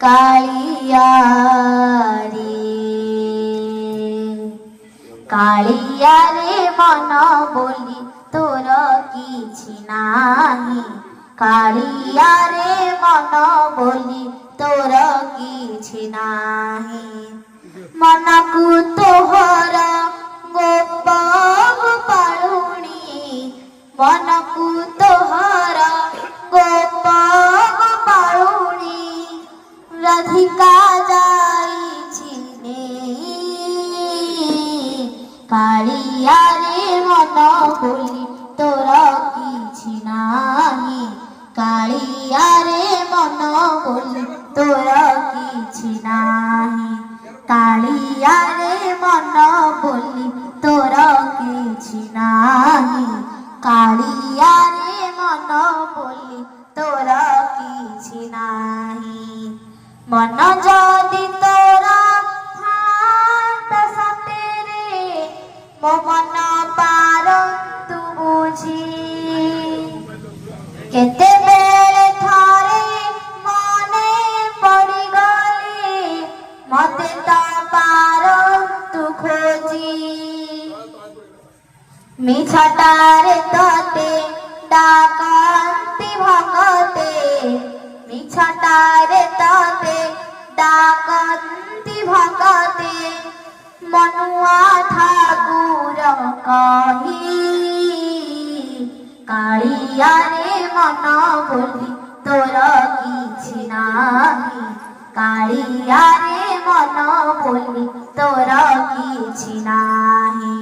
কালিয়া রে কালিয়া রে মন বলি তোর কিছু নাহি কালিয়া রে মন বলি তোর কিছু নাহি মনকু তোহর গোপ গোপালুনি মনকু তোহর গোপ গোপালুনি রাধিকা যাইছি কালিয়া রে মন বলি তোর কিছু নাহি কালিয়া রে মন বলি তোর কিছু নাহি কালিয়া রে মন বলি তোর কিছু নাহি কালিয়া রে মন বলি তোর কিছু নাহি মন যদি তোরা হাত সাথে রে মো মন পারন্তু বুঝি কেতেবেলে থরে মনে পড়ি গলে মতে তো পারন্তু খোঁজি মিছটারে তোতে ডাকন্তি ভগতে মিছটারে তোতে ডাকন্তি ভগতে মনুয়া ঠাকুর কহি কালিয়া রে মন বলি তোর কিছু নাহি কালিয়া রে মন বলি তোর কিছু নাহি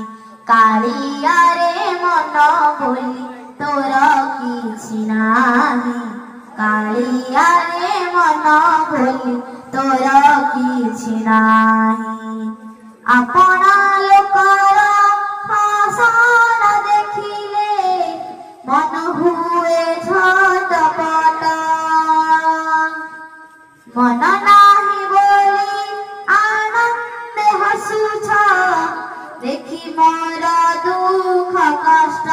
কালিয়া রে মন বলি তোর কিছু নাহি কালিয়া রে মন বলি তোর কিছু নাহি আপনা লোকর হাসন দেখিলে মন হুয়ে ঝটপট মন নাহি বলি আনন্দে হসুছ দেখি মোর দুঃখ কষ্ট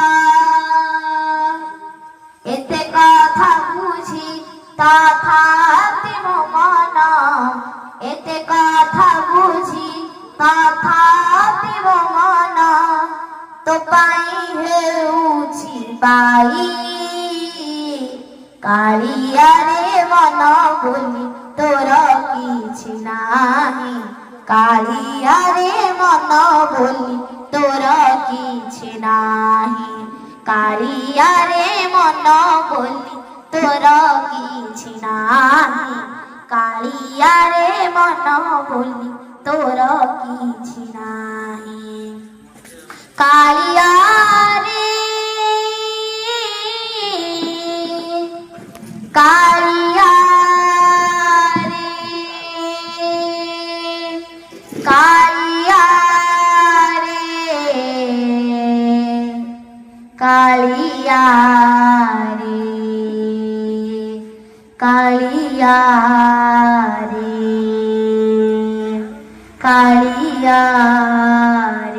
এতে কথা বুঝি তথাপি মো মন এতে কথা বুঝি তথাপি মো মন তো পাই হেউছি পাই কালিয়া রে মন বলি তোর কিছু নাহি কালিয়া রে মন বলি তোর কিছু নাহি কালিয়া রে মন বলি তোর কিছু নাহি কালিয়া রে মন বলি তোর কিছু নাহি কালিয়া রে কালিয়া রে কালিয়া রে কালিয়া রে কালিয়া রে কালিয়া রে